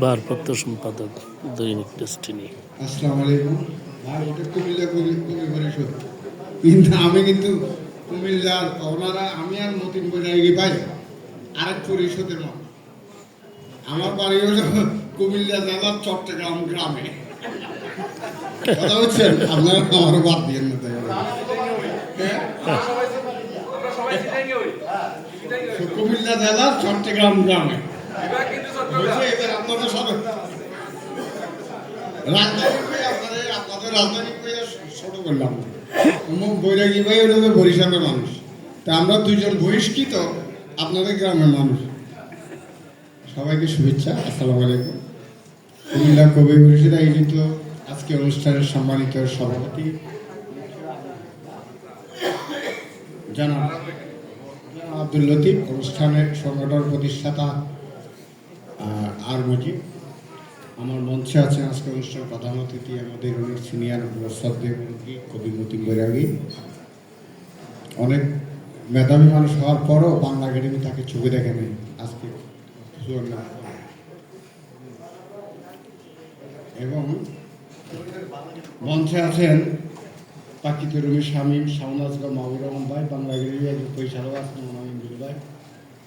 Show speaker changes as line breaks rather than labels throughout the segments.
ভারপ্রাপ্ত সম্পাদক, দৈনিক ডেস্টিনি।
আসসালামু আলাইকুম ভাই, ওটা কুমিল্লা কবি পরিষদ, কিন্তু আমি কিন্তু কুমিল্লার ওনারা, আমি আর মতিন বৈরাগী ভাই আরেক পরিষদের মানুষ। আমার বাড়ি হলো কুমিল্লা জেলার চট্টগ্রাম গ্রামে। কথা হচ্ছেন আপনারা, আমারও বাদ দিয়ে না তাই কুমিল্লা জেলার চট্টগ্রাম গ্রামে এবার আপনাদের সবাই আপনাদের রাজধানী ছোট করলাম। বৈরাগী ভাই হলো বরিশালের মানুষ, তা আমরা দুইজন বহিষ্কৃত আপনাদের গ্রামের মানুষ। সবাইকে শুভেচ্ছা, আসসালামু আলাইকুম। কুমিল্লা কবি পরিষদ আয়োজিত আজকে অনুষ্ঠানের সম্মানিত সভাপতি জনাব আব্দুল লতিফ, অনুষ্ঠানের সংগঠন প্রতিষ্ঠাতা আর মুজিব, আমার মঞ্চে আছেন আজকে অনুষ্ঠানের প্রধান অতিথি আমাদের অনেক সিনিয়র শ্রদ্ধেয় কবি মতিন বৈরাগী। অনেক মেধাবী মানুষ হওয়ার পরও বাংলা একাডেমি তাকে চোখে দেখে নেই। আজকে এবং মঞ্চে আছেন পাকিত রুমি শামীম, শাহনাজগা মাহবুর রহমান ভাই, বাংলা একাডেমি একজন পরিচালক আছেন মনোরঞ্জন ভাই,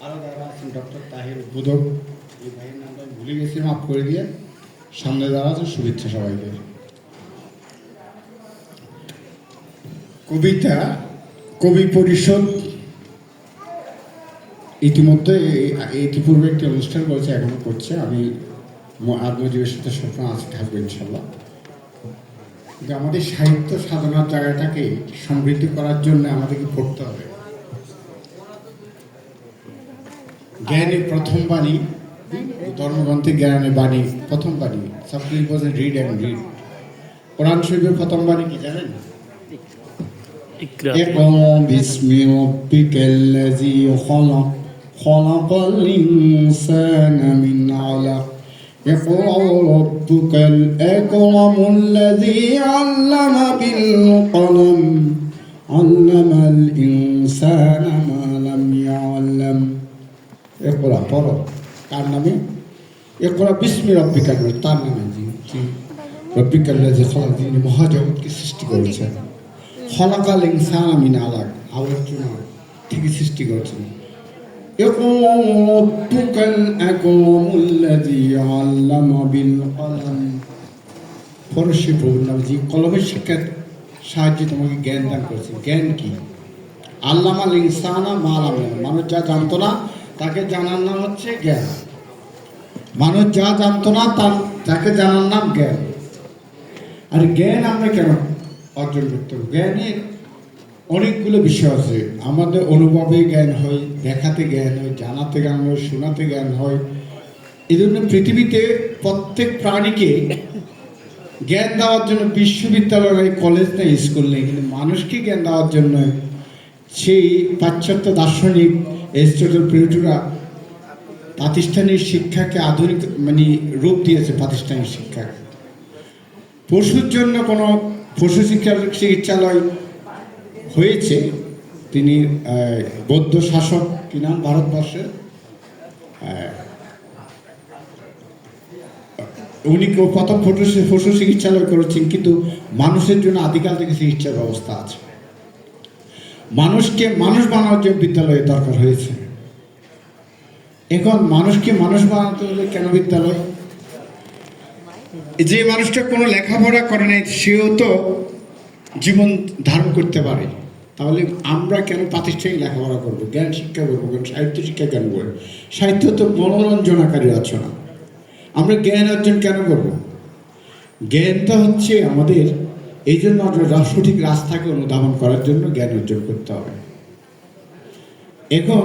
আরও যারা আছেন ডক্টর তাহির উদ্বোধক, এই ভাইয়ের নামটা ভুলে গেছি, মাফ করে দিয়ে। সামনে যারা আছে শুভেচ্ছা সবাইকে। কবিতা কবি পরিষদ ইতিমধ্যে ইতিপূর্বে একটি অনুষ্ঠান করেছে, এখনো করছে। আমি আত্মজীবের সাথে সবসময় আজকে থাকবো ইনশাল্লাহ। কিন্তু আমাদের সাহিত্য সাধনার জায়গাটাকে সমৃদ্ধি করার জন্য আমাদেরকে পড়তে হবে। জ্ঞানের প্রথম বাণী, ধর্মগ্রন্থে জ্ঞানের বাণী প্রথম বাণী, subject was read and read. কোরআন শরীফের প্রথম বাণী কি জানেন? ইকরা বিসমি রাব্বিকাল্লাযী খালাক, খালাকাল ইনসানা মিন আলাক, ইকরা রাব্বুকাল আকরামুল্লাযী আল্লামা বিল কলম, আল্লামাল ইনসানা মা লাম ইয়ালাম। ইকরা পড়ো, কার নামে? ইকরা বিসমি রাব্বিকাল, তার নামে, রব্বিকাল্লাযী খালাক, যিনি মহাজগৎকে সৃষ্টি করেছেন। খলাকাল ইনসানা মিন আলাক, আলোচনা থেকে সৃষ্টি করেছেন। ইকরা রাব্বুকাল আকরামুল্লাযী আল্লামা বিল কলম, ফরশি প্রভুর নাম, যে কলমের শিক্ষার সাহায্যে তোমাকে জ্ঞান দান করেছে। জ্ঞান কি? আল্লামাল ইনসানা মা লাম ইয়ালাম, মানুষ যা জানতো না তাকে জানার নাম হচ্ছে জ্ঞান। মানুষ যা জানতো না তাকে জানার নাম জ্ঞান। আর জ্ঞান আমরা কেন অর্জন করতে হবে? জ্ঞানের অনেকগুলো বিষয় আছে। আমাদের অনুভবে জ্ঞান হয়, দেখাতে জ্ঞান হয়, জানাতে জ্ঞান হয়, শোনাতে জ্ঞান হয়। এই জন্য পৃথিবীতে প্রত্যেক প্রাণীকে জ্ঞান দেওয়ার জন্য বিশ্ববিদ্যালয় নেই, কলেজ নেই, স্কুল নেই, কিন্তু মানুষকে জ্ঞান দেওয়ার জন্য সেই পাশ্চাত্য দার্শনিক এরিস্টটল, প্লেটোরা প্রাতিষ্ঠানিক শিক্ষাকে আধুনিক রূপ দিয়েছে। প্রাতিষ্ঠানিক শিক্ষা পশুর জন্য কোনো পশু চিকিৎসালয় হয়েছে। তিনি বৌদ্ধ শাসক, কি নাম ভারতবর্ষের, উনি প্রথম পশু চিকিৎসালয় করেছেন। কিন্তু মানুষের জন্য আদিকাল থেকে চিকিৎসার ব্যবস্থা আছে। মানুষকে মানুষ বানানোর জন্য বিদ্যালয়ের দরকার হয়েছে। এখন মানুষকে মানুষ বানাতে হলে কেন বিদ্যালয়? যে মানুষটা কোনো লেখাপড়া করে নাই সেও তো জীবন ধারণ করতে পারে। তাহলে আমরা কেন প্রাতিষ্ঠানিক লেখাপড়া করবো, জ্ঞান শিক্ষা করবো, সাহিত্য শিক্ষা কেন করবো? সাহিত্য তো মনোরঞ্জনাকারী রচনা। আমরা জ্ঞান অর্জন কেন করবো? জ্ঞানটা হচ্ছে আমাদের এই জন্য সঠিক রাস্তাকে অনুধাবন করার জন্য জ্ঞান অর্জন করতে হবে। এখন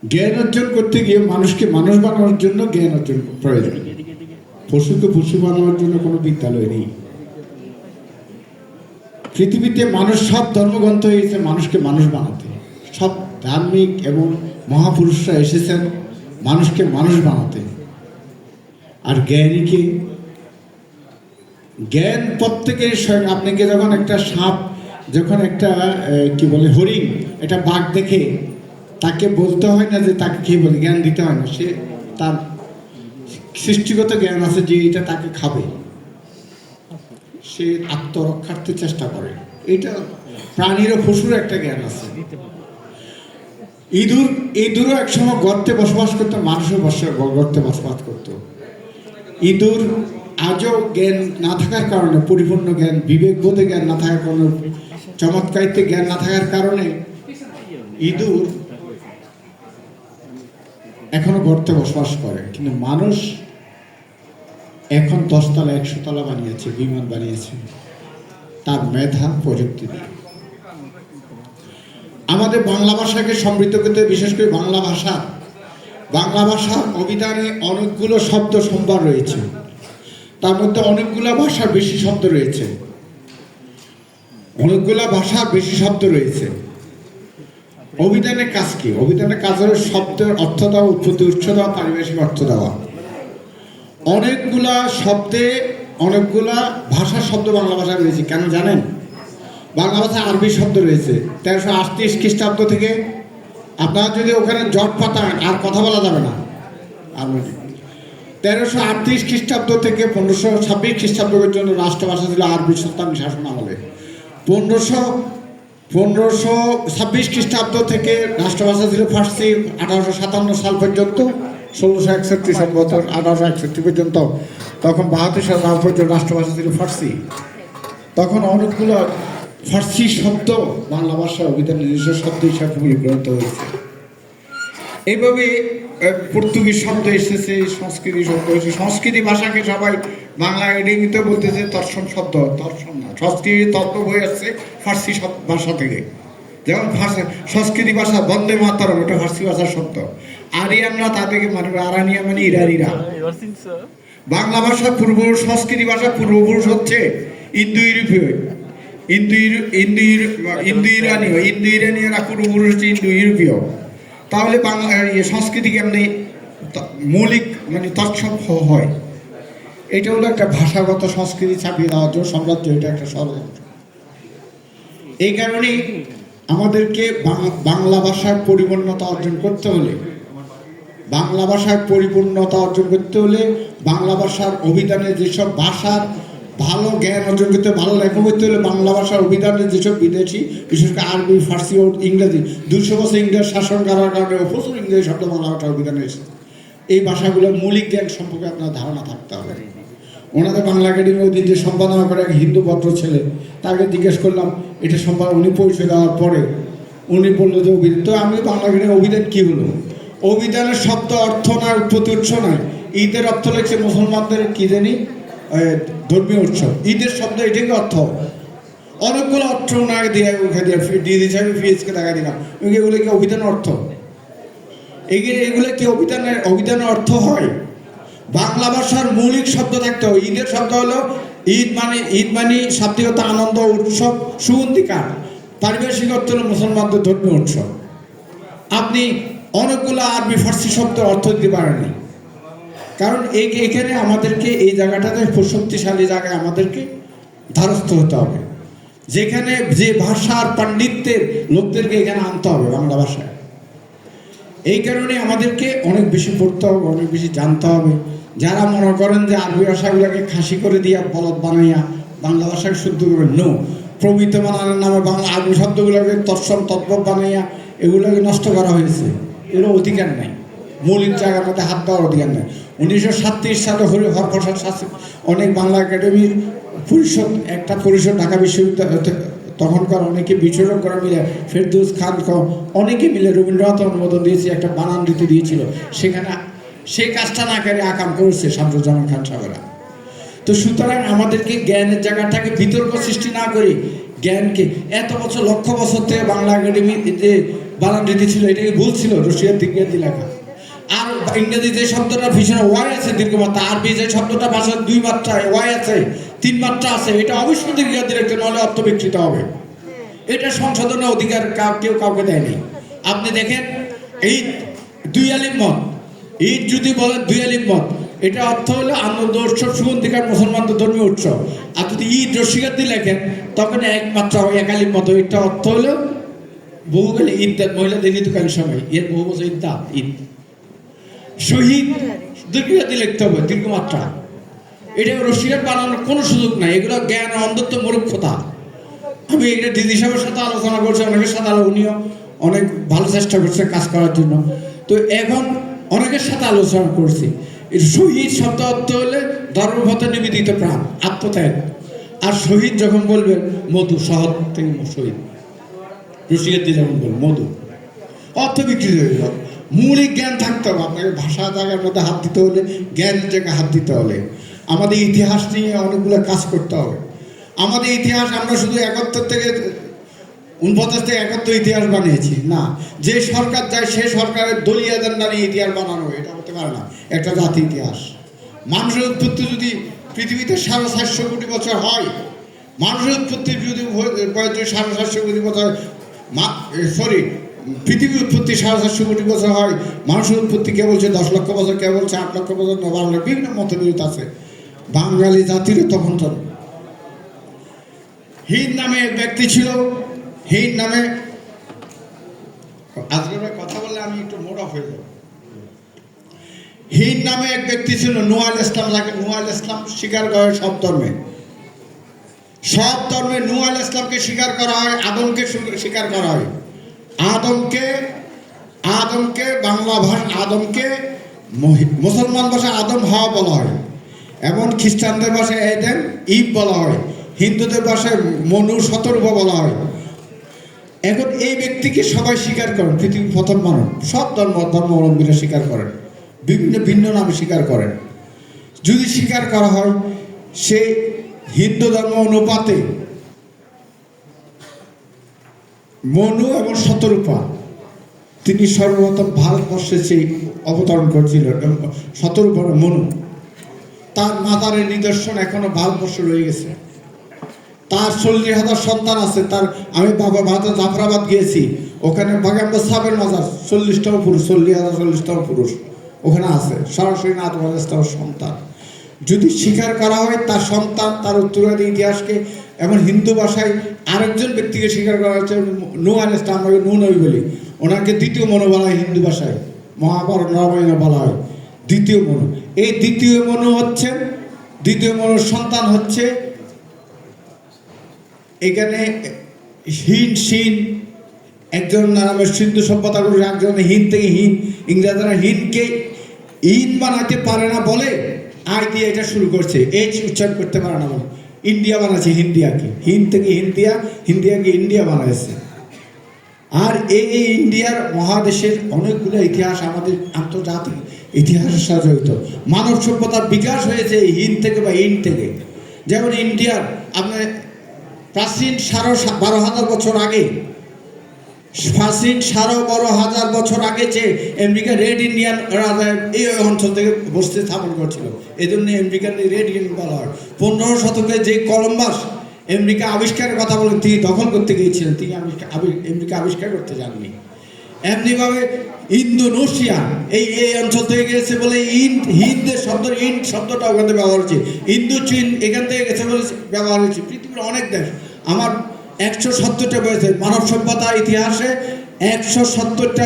জ্ঞান অর্জন করতে গিয়ে মানুষকে মানুষ বানানোর জন্য জ্ঞান অর্জন প্রয়োজন। পশুকে পশু বানানোর জন্য কোনো বিদ্যালয় নেই। পৃথিবীতে মানুষ সব ধর্মগ্রন্থ হয়েছে মানুষকে মানুষ বানাতে। সব ধার্মিক এবং মহাপুরুষরা এসেছেন মানুষকে মানুষ বানাতে। আর জ্ঞানীকে জ্ঞান প্রত্যেকের স্বয়ং। আপনাকে যখন একটা সাপ, যখন একটা কি বলে হরিণ, একটা বাঘ দেখে তাকে বলতে হয় না যে তাকে কি বলে, জ্ঞান দিতে হয় না। সে তার সৃষ্টিগত জ্ঞান আছে যে এটা তাকে খাবে, সে আত্মরক্ষার্থে চেষ্টা করে। এটা প্রাণীর ও পশুর একটা জ্ঞান আছে। ইঁদুরও একসময় গর্তে বসবাস করতো, মানুষও গর্তে বসবাস করতো। ইঁদুর আজও জ্ঞান না থাকার কারণে, পরিপূর্ণ জ্ঞান, বিবেকবোধে জ্ঞান না থাকার কারণে, চমৎকারিত্বে জ্ঞান না থাকার কারণে ইঁদুর এখনো গর্তে বসবাস করে। কিন্তু মানুষ এখন 10 তলা 100 তলা বানিয়েছে, বিমান বানিয়েছে তার মেধা প্রযুক্তি দিয়ে। আমাদের বাংলা ভাষাকে সমৃদ্ধ করতে, বিশেষ করে বাংলা ভাষা অভিধানে অনেকগুলো শব্দ সম্ভার রয়েছে, তার মধ্যে অনেকগুলো ভাষার বেশি শব্দ রয়েছে, অভিধানের কাজ কি? অভিধানের কাজ হলো শব্দের অর্থ দেওয়া, উৎপত্তি উৎস দেওয়া, পারিভাষিক অর্থ দেওয়া। অনেকগুলা শব্দে অনেকগুলা ভাষার শব্দ বাংলা ভাষায় রয়েছে। কেন জানেন? বাংলা ভাষায় আরবি শব্দ রয়েছে 1338 খ্রিস্টাব্দ থেকে। আপনারা যদি ওখানে জট পাতান আর কথা বলা যাবে না। আর 1338 খ্রিস্টাব্দ থেকে 1526 খ্রিস্টাব্দ পর্যন্ত রাষ্ট্রভাষা ছিল আরবি সুলতানি শাসন আমলে। 1526 খ্রিস্টাব্দ থেকে রাষ্ট্রভাষা ছিল ফার্সি। 1857 সাল পর্যন্ত, 1661 সম্ভবত 1861 পর্যন্ত, তখন 72 সাল পর্যন্ত রাষ্ট্রভাষা ছিল ফার্সি। তখন অনেকগুলো ফার্সি শব্দ বাংলা ভাষা অভিধানের নিজস্ব শব্দ হিসাবে পরিগণিত হয়েছে। এইভাবে পর্তুগিজ শব্দ এসেছে, সংস্কৃতি শব্দ এসেছে। সংস্কৃতি ভাষাকে সবাই বাংলা একাডেমিতে বলতেছে তর্ষণ শব্দ, তর্ষণ না, সংস্কৃতি তত্ত্ব বই আসছে ফার্সি ভাষা থেকে। যেমন সংস্কৃতি ভাষা বন্দে মাতরম, ওটা ফার্সি ভাষার শব্দ। আরিয়ানরা তাদেরকে মানে, আরানিয়া মানে ইরানিরা। বাংলা ভাষার পূর্বপুরুষ, সংস্কৃতি ভাষার পূর্বপুরুষ হচ্ছে ইন্দো ইউরোপীয়, ইন্দো ইরানীয়রা পূর্বপুরুষ হচ্ছে ইন্দো ইউরোপীয়। তাহলে বাংলা সংস্কৃতি কেমনি মৌলিক মানে তৎসম হয়? এটা হলো একটা ভাষাগত সংস্কৃতি ছাপিয়ে দেওয়ার জন্য সাম্রাজ্য, এটা একটা ষড়যন্ত্র। এই কারণেই আমাদেরকে বাংলা ভাষার পরিপূর্ণতা অর্জন করতে হলে, বাংলা ভাষার অভিধানে যেসব ভাষার ভালো জ্ঞান অর্জন করতে, ভালো লেখা করতে হলে বাংলা ভাষার অভিধানে যেসব বিদেশি, বিশেষ করে আরবি, ফার্সি ও ইংরেজি, 200 বছর ইংরেজ শাসন করার কারণে প্রচুর ইংরেজি শব্দ বাংলা ভাষার অভিধানে এসেছে। এই ভাষাগুলোর মৌলিক জ্ঞান সম্পর্কে আপনার ধারণা থাকতে হবে। ওনাদের বাংলা একাডেমি ওদিন যে সম্পাদনা করে এক হিন্দু ভদ্র ছেলে, তাকে জিজ্ঞেস করলাম এটা সম্পাদনা, উনি পরিচয় দেওয়ার পরে উনি বললো যে অভিধান। তো আমি বাংলা একাডেমি অভিধান কী হলো? অভিধানের শব্দ অর্থ নয়, উৎপত্তি উৎস নয়। ঈদের অর্থ লেগছে মুসলমানদের কি জানি ধর্মীয় উৎসব, ঈদের শব্দ এটাকে অর্থ। অনেকগুলো অর্থ ওনাকে দিয়ে দিয়ে দিয়েছে, আমি পিএইচকে দেখা দিলাম। এগুলো কি অভিধান অর্থ? এগুলো কি অভিধানের অর্থ হয়? বাংলা ভাষার মৌলিক শব্দ থাকতে হয়। ঈদের শব্দ হলো ঈদ মানে শাব্দিকতা, আনন্দ, উৎসব, সুগন্ধিকার। পারিভাষিক অর্থ হলো মুসলমানদের ধর্মীয় উৎসব। আপনি অনেকগুলো আরবি ফার্সি শব্দের অর্থ দিতে পারেননি, কারণ এখানে আমাদেরকে এই জায়গাটাতে শক্তিশালী জায়গায় আমাদেরকে ধারস্থ হতে হবে, যেখানে যে ভাষার পাণ্ডিত্যের লোকদেরকে এখানে আনতে হবে বাংলা ভাষায়। এই কারণে আমাদেরকে অনেক বেশি পড়তে হবে, অনেক বেশি জানতে হবে। যারা মনে করেন যে আরবি ভাষাগুলোকে খাসি করে দিয়া বলদ বানাইয়া বাংলা ভাষাকে শুদ্ধ করবেন, নো, প্রমিত বানানোর নামে বাংলা আরবি শব্দগুলোকে তৎসম তদ্ভব বানাইয়া এগুলোকে নষ্ট করা হয়েছে। এগুলো অধিকার নাই, মৌলিক জায়গার মধ্যে হাত দেওয়ার অধিকার নেই। 1937 সালে হরপ্রসাদ শাস্ত্রী অনেক বাংলা একাডেমির পরিষদ ঢাকা বিশ্ববিদ্যালয় তখনকার অনেকে বিচরণ করা মিলে, ফেরদৌস খান অনেকে মিলে রবীন্দ্রনাথ অনুমোদন দিয়েছে, একটা বানান দিতে দিয়েছিল। সেখানে সেই কাজটা না করে আকাম করেছে শামসুজ্জামান খান সাহেবেরা। তো সুতরাং আমাদেরকে জ্ঞানের জায়গাটাকে বিতর্ক সৃষ্টি না করে জ্ঞানকে, এত বছর লক্ষ বছর থেকে বাংলা একাডেমি যে বানান দিতে ছিল এটাকে ভুল ছিল, রশিয়ার দিকে লেখা। আর ইংরেজি যে শব্দটা ভীষণ ওয়াই আছে দীর্ঘমাত্রা, আরবি যে শব্দটা ভাষার 2 মাত্রায় ওয়াই আছে, 3 মাত্রা আছে, এটা অবশ্যই দীর্ঘ দিরেক্ট, নাহলে অর্থ বিকৃত হবে। এটা সংশোধনের অধিকার কেউ কাউকে দেয়নি। আপনি দেখেন ঈদ 2 আলিম মত, ঈদ যদি বলেন 2 আলিম মত, এটা অর্থ হলো আনন্দ উৎসব, সুগন্ধিকার, মুসলমানদের ধর্মীয় উৎসব। আর যদি ঈদ রসিকার দিয়ে লেখেন তখন 1 মাত্রা হয়, 1 আলিম মত। এটা অর্থ হলো বহু গেলে ঈদ, মহিলাদের ঋতুকালীন সময়, এর বহু বছর ঈদ। শহীদ দীর্ঘজাতি লিখতে হবে, দীর্ঘমাত্রা। এটা রশিয়ার বানানোর কোনো সুযোগ নাই, এগুলো জ্ঞান অন্ধত্ব মূর্খতা। আমি এটা দিদি সাহেবের সাথে আলোচনা করছি, অনেকের সাথে উনিও অনেক ভালো চেষ্টা করছে কাজ করার জন্য। তো এখন অনেকের সাথে আলোচনা করছি, শহীদ শব্দ অর্থ হলে ধর্মপথে নিবেদিত প্রাণ, আত্মত্যাগ। আর শহীদ যখন বলবেন মধু, শহর থেকে শহীদ, রশিয়ার দিয়ে যখন বলবেন মধু, অর্থ বিক্রি হয়ে গেল। মৌলিক জ্ঞান থাকতে হবে আপনাকে, ভাষা জায়গার মধ্যে হাত দিতে হলে, জ্ঞানের জায়গায় হাত দিতে হলে। আমাদের ইতিহাস নিয়ে অনেকগুলো কাজ করতে হবে। আমাদের ইতিহাস আমরা শুধু 71 থেকে 49 থেকে 71 ইতিহাস বানিয়েছি না। যে সরকার যায় সে সরকারের দলীয় এজেন্ডা নিয়ে ইতিহাস বানানো, এটা হতে পারে না একটা জাতি ইতিহাস। মানুষের উৎপত্তি যদি পৃথিবীতে 750 কোটি বছর হয়, মানুষের উৎপত্তি যদি 750 কোটি বছর, সরি পৃথিবীর উৎপত্তি 750 কোটি বছর হয়, মানুষের উৎপত্তি কে বলছে 10 লক্ষ বছর, কে বলছে 8 লক্ষ বছর, 12 লক্ষ, বিভিন্ন মতবিরোধ আছে। বাঙালি জাতিরও তখন হিন্দ নামে এক ব্যক্তি ছিল, হিন্দ নামে, আজকে কথা বললে আমি একটু মোড অফ হয়ে যাব। হিন্দ নামে এক ব্যক্তি ছিল, নূহ আলাইহিস সালাম, যাকে নূহ আলাইহিস সালাম স্বীকার করে সব ধর্মে। সব ধর্মে নূহ আলাইহিস সালামকে স্বীকার করা হয়, আদমকে স্বীকার করা হয়। আদমকে বাংলা ভাষা, আদমকে মুসলমান ভাষায় আদম হাওয়া বলা হয়, এমন খ্রিস্টানদের ভাষায় এদেন ঈদ বলা হয়, হিন্দুদের ভাষায় মনু শতরূপা বলা হয়। এখন এই ব্যক্তিকে সবাই স্বীকার করেন, পৃথিবীর প্রথম মানব। সব ধর্মাবলম্বীরা স্বীকার করেন, বিভিন্ন ভিন্ন নামে স্বীকার করেন। যদি স্বীকার করা হয়, সে হিন্দু ধর্ম অনুপাতে মনু এবং শতরূপা, তিনি সর্বপ্রথম ভারতবর্ষে সেই অবতরণ করেছিলেন। শতরূপা মনু, তার মাতারের নিদর্শন এখনো ভারতবর্ষে রয়ে গেছে। তার 40,000 সন্তান আছে। তার আমি ভারতের জাফরাবাদ গিয়েছি, ওখানে বাগাম্বর সাহেবের মাজার 40টাও পুরুষ, 40,040টাও পুরুষ ওখানে আছে, সরাসরি আদম আলাইহিস সালামের সন্তান। যদি স্বীকার করা হয় তার সন্তান, তার উত্তরাধী ইতিহাসকে, এবং হিন্দু ভাষায় আরেকজন ব্যক্তিকে স্বীকার করা হচ্ছে নূহ আলাইহিস সালাম, আমরা নূহ নবী বলি, ওনাকে দ্বিতীয় মনু বলা হয়। হিন্দু ভাষায় মহাভারত রামায়ণে বলা হয় দ্বিতীয় মনু। এই দ্বিতীয় মনু হচ্ছেন, দ্বিতীয় মনুর সন্তান হচ্ছে এখানে হিন সিন, একজন নামে সিন্ধু সভ্যতা করে, একজন হিন থেকে হিন, ইংরেজরা হিনকে ইন বানাতে পারে না বলে আই দিয়ে এটা শুরু করছে, এইচ উচ্চারণ করতে পারে না বলে ইন্ডিয়া বানাচ্ছে হিন্দিয়াকে, হিন থেকে হিন্দিয়াকে ইন্ডিয়া বানাইছে। আর এই ইন্ডিয়ার মহাদেশের অনেকগুলো ইতিহাস আমাদের আন্তর্জাতিক ইতিহাসের সাথে জড়িত। মানব সভ্যতার বিকাশ হয়েছে এই হিন থেকে বা ইন থেকে। যেমন ইন্ডিয়ার আপনার প্রাচীন 12,000 বছর আগে, প্রাচীন 12,000 বছর আগে যে আমেরিকা রেড ইন্ডিয়ান রাজা এই অঞ্চল থেকে বসতে স্থাপন করছিল, এই জন্য আমেরিকান রেড ইন্ডিয়ান বলা হয়। 15 শতকে যে কলম্বাস আমেরিকা আবিষ্কারের কথা বলেন, তিনি দখল করতে গিয়েছিলেন, তিনি আমেরিকা আবিষ্কার করতে যাননি। এমনিভাবে ইন্দোনেশিয়া এই অঞ্চল থেকে গেছে বলে হিন্দের শব্দ, ইন্ড শব্দটা ওখান থেকে ব্যবহার হচ্ছে। ইন্দো চীন এখান থেকে গেছে বলে ব্যবহার হচ্ছে। পৃথিবীর অনেক দেশ, আমার 170টা বই আছে মানব সভ্যতার ইতিহাসে, 170টা।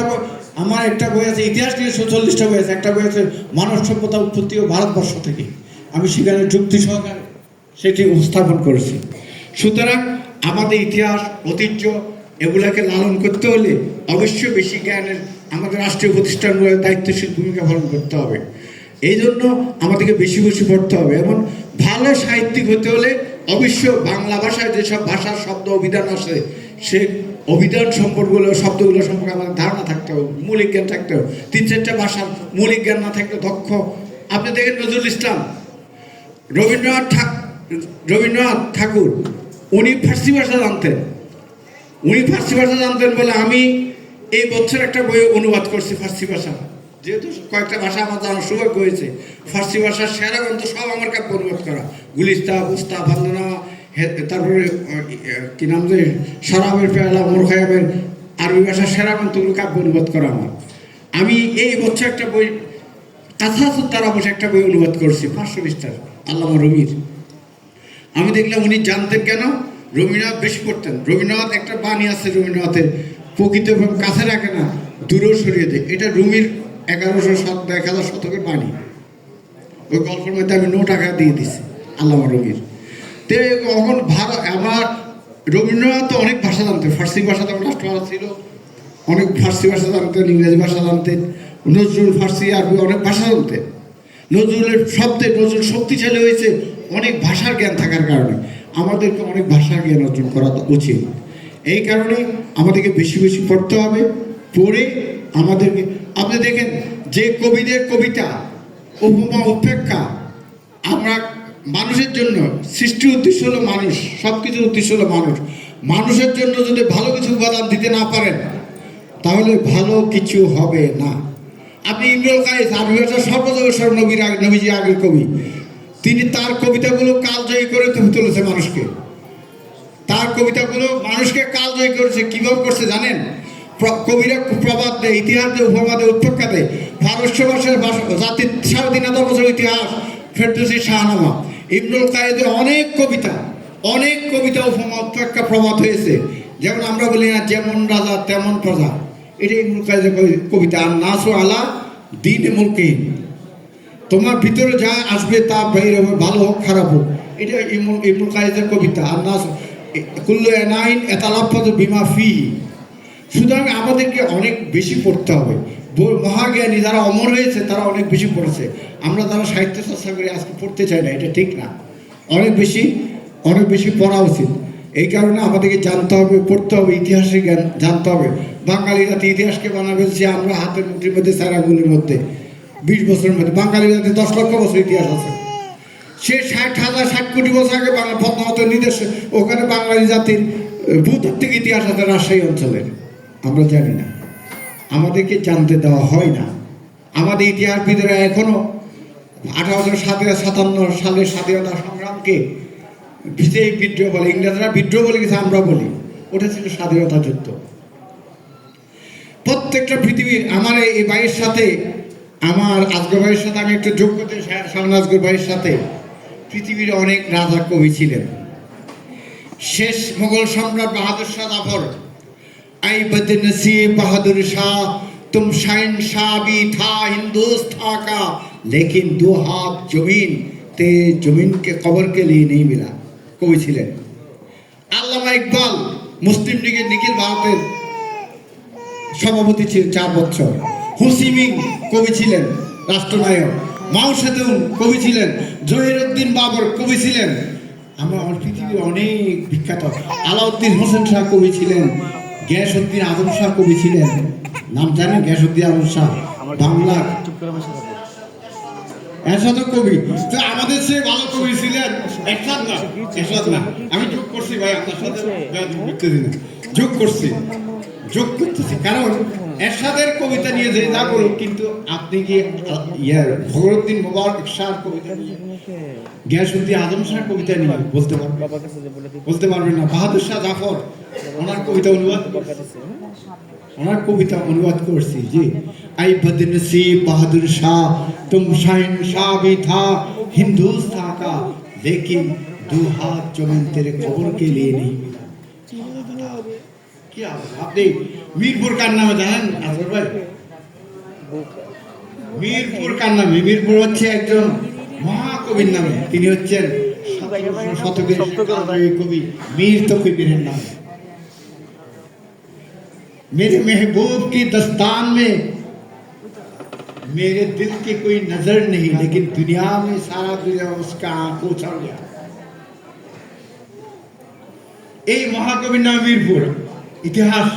আমার একটা বই আছে ইতিহাস নিয়ে 46টা বই আছে, একটা বই আছে মানব সভ্যতা উৎপত্তি ও ভারতবর্ষ থেকে। আমি সেখানে যুক্তি সহকারে সেটি উপস্থাপন করেছি। সুতরাং আমাদের ইতিহাস, ঐতিহ্য এগুলাকে লালন করতে হলে অবশ্যই বেশি জ্ঞানের আমাদের রাষ্ট্রীয় প্রতিষ্ঠানগুলোর দায়িত্বশীল ভূমিকা পালন করতে হবে। এই জন্য আমাদেরকে বেশি বেশি পড়তে হবে। এবং ভালো সাহিত্যিক হতে হলে অবশ্যই বাংলা ভাষায় যেসব ভাষার শব্দ অভিধান আছে, সে অভিধান সম্পর্কগুলো, শব্দগুলো সম্পর্কে আমাদের ধারণা থাকতে হবে, মৌলিক জ্ঞান থাকতে হবে। 3-4টা ভাষার মৌলিক জ্ঞান না থাকলে দক্ষ। আপনি দেখেন নজরুল ইসলাম, রবীন্দ্রনাথ ঠাকুর, উনি ফার্সি ভাষা জানতেন। বলে আমি এই বছর একটা বই অনুবাদ করছি ফার্সি ভাষা, যেহেতু কয়েকটা ভাষা আমার জানার সৌভাগ্য হয়েছে। ফার্সি ভাষার সেরা গ্রন্থ সব আমার কাব্য অনুবাদ করা, গুলিস্তা, বুস্তা, ভান্দনা, তারপরে কি নাম যে শরাবের পেয়ালা, ওমর খয়ামের আরবি ভাষার সেরা গ্রন্থগুলো কাব্য অনুবাদ করা আমার। আমি এই বছর একটা বই, কাছাসুর তারা বসে একটা বই অনুবাদ করছি 500 পৃষ্ঠার, আল্লামা রুমির। আমি দেখলাম উনি জানতেন কেন, রবীন্দ্রনাথ বেশি পড়তেন। রবীন্দ্রনাথ একটা বাণী আছে রবীন্দ্রনাথের, প্রকৃত এবং কাছে রাখে না, দূরেও সরিয়ে দেয়। এটা রুমির 1100 শতকের বাণী। ওই গল্পের মধ্যে আমি 9 টাকা দিয়ে দিছি আল্লামা রবির। তো এখন আমার রবীন্দ্রনাথ তো অনেক ভাষা জানতেন, ফার্সি ভাষা তখন রাষ্ট্রভাষা ছিল, অনেক ফার্সি ভাষা জানতেন, ইংরেজি ভাষা জানতেন। নজরুল ফার্সি আরবি অনেক ভাষা জানতেন। নজরুলের নজরুল শক্তিশালী হয়েছে অনেক ভাষার জ্ঞান থাকার কারণে। আমাদেরকে অনেক ভাষার জ্ঞান অর্জন করা উচিত। এই কারণে আমাদেরকে বেশি বেশি পড়তে হবে। পড়ে আমাদেরকে, আপনি দেখেন যে কবিদের কবিতা, উপমা উপেক্ষা, আমরা মানুষের জন্য সৃষ্টির উদ্দেশ্য হলো মানুষ, সব কিছুর উদ্দেশ্য হলো মানুষ। মানুষের জন্য যদি ভালো কিছু উপাদান দিতে না পারেন তাহলে ভালো কিছু হবে না। আপনি ইমরুল কায়েস আরবি ভাষার সর্বজগৎ নবীজি আগের কবি, তিনি তার কবিতাগুলো কালজয়ী করে তুলেছে মানুষকে। তার কবিতাগুলো মানুষকে কালজয়ী করেছে। কিভাবে করছে জানেন? কবিরা প্রবাদ দেয়, ইতিহাস দেয়, উপমা দেয়, উৎপেক্ষা দেয়। ফারস্য ভাষার জাতির 3,500 বছর ইতিহাস, ফেরদৌসী শাহনামা, ইমরুল কায়েসের অনেক কবিতা উপমা উৎপেক্ষা প্রবাদ হয়েছে। যেমন আমরা বলি না, যেমন রাজা তেমন প্রজা, এটা ইমরুল কায়েসের কবিতা। আর নাসু আলা দিন মুলকে, তোমার ভিতরে যা আসবে তা বের হবে, ভালো হোক খারাপ হোক, এটা ইমরুল কায়েসের কবিতা। আর নাস কুল্লু এনাইন এতালাফাজ বিমা ফি। সুতরাং আমাদেরকে অনেক বেশি পড়তে হবে। মহাজ্ঞানী যারা অমর হয়েছে তারা অনেক বেশি পড়েছে। আমরা যারা সাহিত্য চর্চা করে আজকে পড়তে চাই না, এটা ঠিক না। অনেক বেশি পড়া উচিত। এই কারণে আমাদেরকে জানতে হবে, পড়তে হবে, ইতিহাসের জ্ঞান জানতে হবে। বাঙালি জাতি ইতিহাসকে বানাবে যে আমরা হাতের মুঠির মধ্যে, চারাগুলির মধ্যে 20 বছরের মধ্যে। বাঙালি জাতি 10 লক্ষ বছর ইতিহাস আছে। সে 60 কোটি বছর আগে বাংলা পদ্মাবতের নির্দেশে ওখানে বাঙালি জাতির ভূতাত্ত্বিক ইতিহাস আছে রাজশাহী অঞ্চলের, আমরা জানি না, আমাদেরকে জানতে দেওয়া হয় না। আমাদের ইতিহাসবিদেরা এখনো 1857 সালের স্বাধীনতা সংগ্রামকে বিজয়ী বিদ্রোহ বলে। ইংরেজরা বিদ্রোহ বলে গেছে, আমরা বলি ওটা ছিল স্বাধীনতা যুদ্ধ। প্রত্যেকটা পৃথিবীর, আমার এই ভাইয়ের সাথে, আমার আজগর ভাইয়ের সাথে আমি একটু যোগ করতে চাই। শাহনাজ আজগর ভাইয়ের সাথে পৃথিবীর অনেক রাজা কবি ছিলেন। শেষ মোগল সম্রাট বাহাদুর শাহ জাফর, आई बदनसीब बहादुर शाह तुम शहंशाह भी था हिंदुस्तान का, लेकिन 2 हाथ जमीन ते जमीन के कब्र के लिए नहीं मिला, কবি ছিলেন। আল্লামা ইকবাল মুসলিম লীগের নিখিল ভারতের সভাপতি ছিলেন 4 বছর। হুসিমিং কবি ছিলেন, রাষ্ট্রনায়ক। মাও সেতুং কবি ছিলেন। জহিরুদ্দিন বাবর কবি ছিলেন। আমার পৃথিবীর অনেক বিখ্যাত। আলাউদ্দিন হোসেন শাহ কবি ছিলেন। গিয়াসউদ্দিন আজম শাহ কবি ছিলেন, নাম জানেন? গিয়াসউদ্দিন আজম শাহ বাংলা এরশাদ কবি। তো আমাদের সে ভালো কবি ছিলেন এরশাদ না। আমি যোগ করছি ভাই, আপনার সাথে যোগ করতেছি কারণ এরশাদের কবিতা নিয়ে যে যা বলুন, কিন্তু আপনি কি ফখরুদ্দিন মোবারক শাহর কবিতা নিয়ে, গিয়াসউদ্দিন আজম শাহর কবিতা নিয়ে বলতে পারবেন না। বাহাদুর শাহ জাফর ওনার কবিতা অনুবাদ করছি যে आई बदनसीब बहादुर शाह तुम शहंशाह भी था हिंदुस्तान का, लेकिन 2 हाथ जमीन तेरे कब्र के लिए नहीं मिला। क्या আপনি মিরপুর কার নামে জানেন আজগর ভাই? মিরপুর কার নামে? মিরপুর হচ্ছে একজন মহাকবির নামে। তিনি হচ্ছেন 17 শতকের কবি মীর তকিবীরের নামে। मेरे महबूब की दस्तान में मेरे दिल की कोई नजर नहीं, लेकिन दुनिया में सारा दुनिया उसका आंखों छड़ गया। এই মহাকবির নাম মিরপুর। ইতিহাস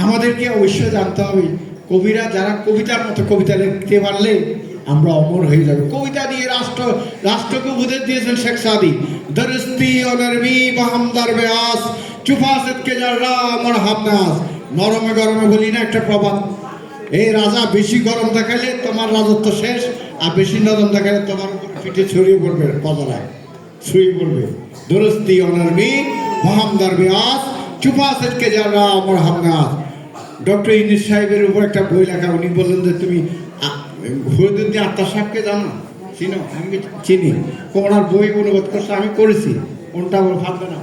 আমাদেরকে অবশ্যই জানতে হবে। কবিরা যারা কবিতার মতো কবিতা লিখতে পারলে আমরা অমর হয়ে যাবে। কবিতা দিয়ে রাষ্ট্রকে উপদেশ দিয়েছেন শেখ সাদি। দরস্তি অনরমি বাহামদার বেয়াস চুফাসত কে জাররা আমার হামনাস। নরমে গরমে বলি না একটা প্রবাদ, এই রাজা বেশি গরম দেখাইলে তোমার রাজত্ব শেষ, আর বেশি নরম দেখাইলে তোমার পিঠে ছড়িয়ে পড়বে, পদরায় ছড়িয়ে পড়বে। দরস্তি অনরমি বাহামদার বেয়াস চুফাসত কে জাররা আমার হামনাস। ডক্টর ইউনূস সাহেবের উপর একটা বই লেখা। উনি বললেন যে তুমি ফরিদুদ্দিন আত্মার সাহেবকে জানো? চিনো? আমি চিনি। ওনার বই অনুবাদ করছে, আমি করেছি। কোনটা আমার ভাববে না।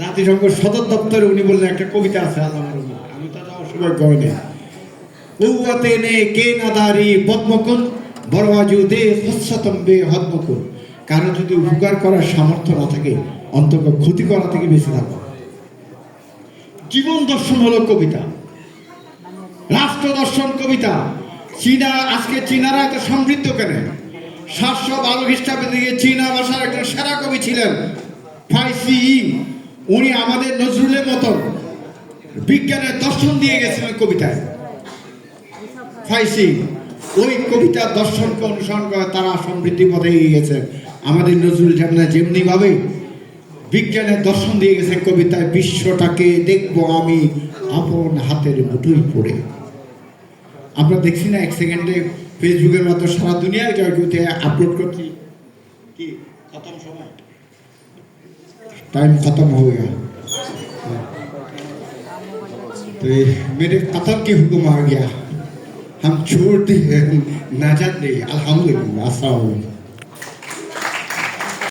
জাতিসংঘ সদর দপ্তরে উনি বললেন একটা কবিতা আছে আল্লামার উপর, আমি তো যাওয়ার সৌভাগ্য হয়নি। কুওয়াতে নে কে নাদারি বদমকুন বড়ওয়াজুদে হস্যতম্বে হদমকুন। কারো যদি উপকার করার সামর্থ্য না থাকে অন্তত ক্ষতি করা থেকে বেঁচে থাকো। জীবন দর্শন হলো কবিতা, রাষ্ট্র দর্শন কবিতা। চীনা, আজকে চীনারা এত সমৃদ্ধ কেন? 712 খ্রিস্টাব্দে দিকে চীনা ভাষার একজন সেরা কবি ছিলেন ফাইসি। উনি আমাদের নজরুলের মতন বিজ্ঞানের দর্শন দিয়ে গেছিলেন কবিতায়। ফাইসি ওই কবিতা দর্শনকে অনুসরণ করে তারা সমৃদ্ধি পথে এগিয়ে গেছে। আমাদের নজরুল যেমনি ভাবে বিজ্ঞানের দর্শন দিয়ে গেছে কবিতায়, বিশ্বটাকে দেখবো আমি আপন হাতের মুঠোই পড়ে। আমরা দেখছি না এক সেকেন্ডে ফেসবুকের মতো সারা দুনিয়ায় জয়গুতে আপলোড করছি, কি খতম সময়, टाइम खत्म हो गया। तो मेरे कतल की हुक्म आ गया, हम छोड़ दिए, नाजात नहीं। अल्हम्दुलिल्लाह। अस्सलाम वालेकुम।